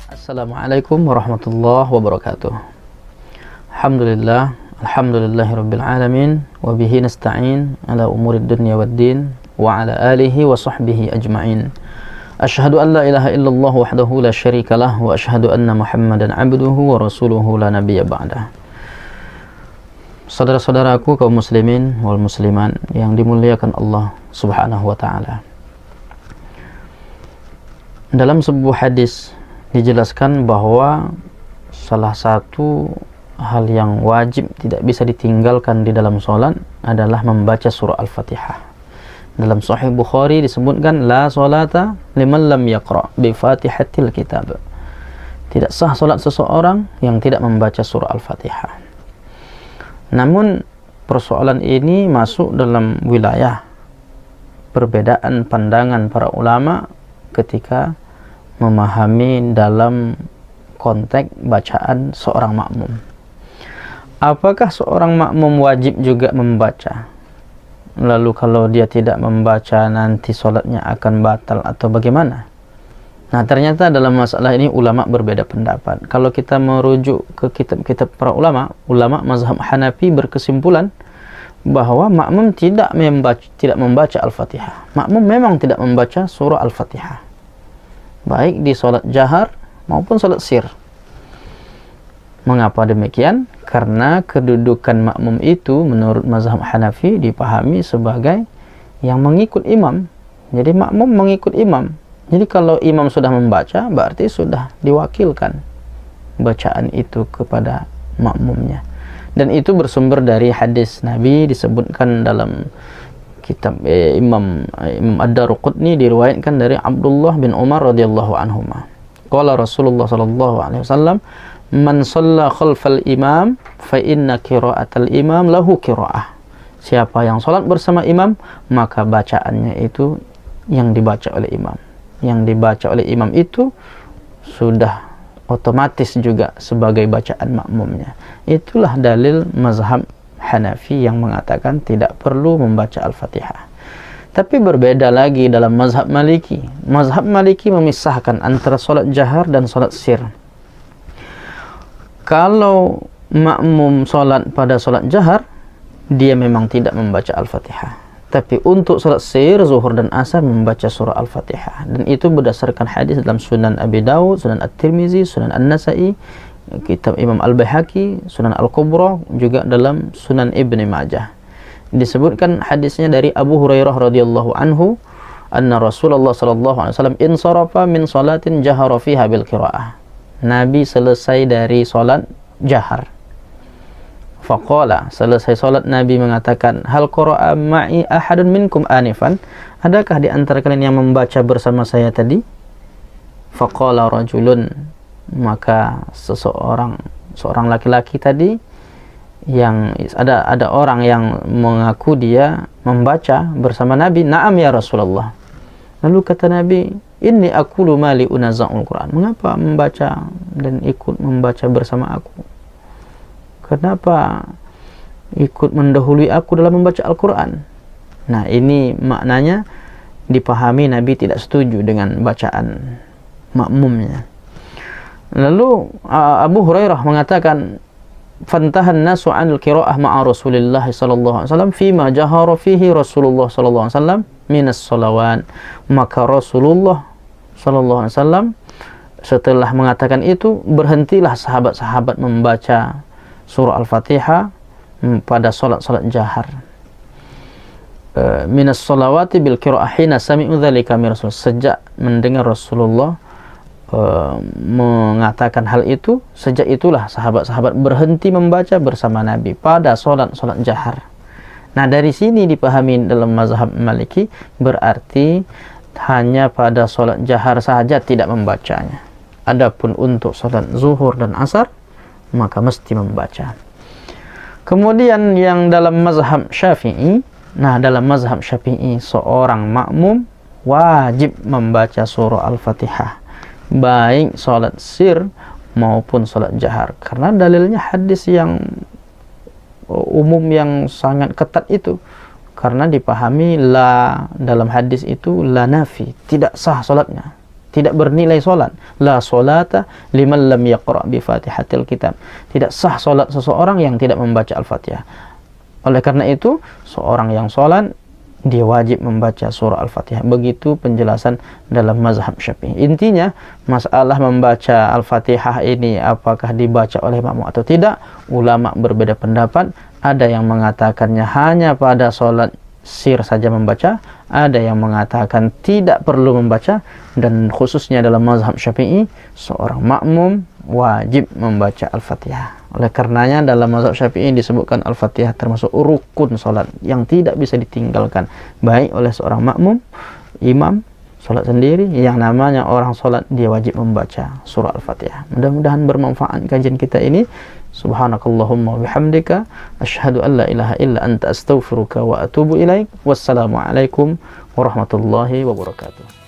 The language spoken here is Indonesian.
Assalamualaikum warahmatullahi wabarakatuh. Alhamdulillahirabbil alamin wa bihi nasta'in ala umurid dunya waddin wa ala alihi wa sahbihi ajma'in. Asyhadu an la ilaha illallah wahdahu la syarikalah wa asyhadu anna Muhammadan abduhu wa rasuluhu la nabiyya ba'dah. Saudara-saudaraku kaum muslimin wal musliman yang dimuliakan Allah Subhanahu wa taala. Dalam sebuah hadis dijelaskan bahwa salah satu hal yang wajib tidak bisa ditinggalkan di dalam sholat adalah membaca surah Al-Fatihah. Dalam Sahih Bukhari disebutkan la sholata liman lam yaqra bi Fatihatil kitab. Tidak sah sholat seseorang yang tidak membaca surah Al-Fatihah. Namun persoalan ini masuk dalam wilayah perbedaan pandangan para ulama ketika memahami dalam konteks bacaan seorang makmum. Apakah seorang makmum wajib juga membaca? Lalu kalau dia tidak membaca nanti sholatnya akan batal atau bagaimana? Nah, ternyata dalam masalah ini ulama berbeda pendapat. Kalau kita merujuk ke kitab-kitab para ulama mazhab Hanafi berkesimpulan bahwa makmum tidak membaca Al-Fatihah. Makmum memang tidak membaca surah Al-Fatihah, baik di sholat jahar maupun sholat sir. Mengapa demikian? Karena kedudukan makmum itu menurut mazhab Hanafi dipahami sebagai yang mengikut imam. Jadi makmum mengikut imam. Jadi kalau imam sudah membaca, berarti sudah diwakilkan bacaan itu kepada makmumnya. Dan itu bersumber dari hadis Nabi, disebutkan dalam kitab Imam Ad-Daruqutni, diriwayatkan dari Abdullah bin Umar radhiyallahu anhuma. Qala Rasulullah sallallahu alaihi wasallam, "Man shalla khalfal imam fa inna qira'atal imam lahu qira'ah." Siapa yang salat bersama imam, maka bacaannya itu yang dibaca oleh imam. Yang dibaca oleh imam itu sudah otomatis juga sebagai bacaan makmumnya. Itulah dalil mazhab Hanafi yang mengatakan tidak perlu membaca Al-Fatihah. Tapi berbeda lagi dalam mazhab Maliki. Mazhab Maliki memisahkan antara solat jahar dan solat sir. Kalau makmum solat pada solat jahar, dia memang tidak membaca Al-Fatihah. Tapi untuk solat sir, zuhur dan asar membaca surah Al-Fatihah. Dan itu berdasarkan hadis dalam Sunan Abi Dawud, Sunan At-Tirmizi, Sunan An-Nasai, kitab Imam Al-Baihaqi, Sunan Al-Kubra, juga dalam Sunan Ibn Majah. Disebutkan hadisnya dari Abu Hurairah radhiyallahu anhu, anna Rasulullah sallallahu alaihi wasallam insarafa min salatin jahara fiha bil qiraah. Nabi selesai dari salat jahar. Faqala, selesai salat Nabi mengatakan, hal qara'a ma'i ahadun minkum anifan? Adakah di antara kalian yang membaca bersama saya tadi? Faqala rajulun, maka seorang laki-laki tadi, yang ada orang yang mengaku dia membaca bersama Nabi. Na'am ya Rasulullah. Lalu kata Nabi, inni aqulu mali unazza'ul Quran. Mengapa membaca dan ikut membaca bersama aku? Kenapa ikut mendahului aku dalam membaca Al-Quran? Nah, ini maknanya dipahami Nabi tidak setuju dengan bacaan makmumnya. Lalu Abu Hurairah mengatakan, fantahan nasu 'anil qiraah ma'a Rasulillah sallallahu alaihi wasallam fima jahara fihi Rasulullah sallallahu alaihi wasallam minas shalawan. Maka Rasulullah sallallahu alaihi wasallam setelah mengatakan itu, berhentilah sahabat-sahabat membaca surah Al-Fatihah pada salat-salat jahar. Minas shalawati bil qiraah hina sami'u dzalika min Rasul. Sejak mendengar Rasulullah mengatakan hal itu, sejak itulah sahabat-sahabat berhenti membaca bersama Nabi pada salat-salat jahar. Nah, dari sini dipahami dalam mazhab Maliki, berarti hanya pada salat jahar saja tidak membacanya. Adapun untuk salat zuhur dan asar, maka mesti membaca. Kemudian yang dalam mazhab Syafi'i, nah dalam mazhab Syafi'i seorang makmum wajib membaca surah Al-Fatihah, baik salat sir maupun salat jahar, karena dalilnya hadis yang umum yang sangat ketat itu. Karena dipahami la dalam hadis itu la nafi, tidak sah salatnya, tidak bernilai solat. La solata liman lam yaqra bi Fatihatil kitab. Tidak sah solat seseorang yang tidak membaca Al-Fatihah. Oleh karena itu, seorang yang solat dia wajib membaca surah Al-Fatihah. Begitu penjelasan dalam mazhab Syafi'i. Intinya, masalah membaca Al-Fatihah ini apakah dibaca oleh makmum atau tidak, ulama berbeda pendapat. Ada yang mengatakannya hanya pada sholat sir saja membaca, ada yang mengatakan tidak perlu membaca, dan khususnya dalam mazhab Syafi'i, seorang makmum wajib membaca Al-Fatihah. Oleh karenanya dalam mazhab Syafi'i disebutkan Al-Fatihah termasuk rukun salat yang tidak bisa ditinggalkan baik oleh seorang makmum, imam salat sendiri, yang namanya orang salat dia wajib membaca surah Al-Fatihah. Mudah-mudahan bermanfaat kajian kita ini. Subhanakallahumma bihamdika asyhadu an la ilaha illa anta astaghfiruka wa atubu ilaik. Wassalamualaikum warahmatullahi wabarakatuh.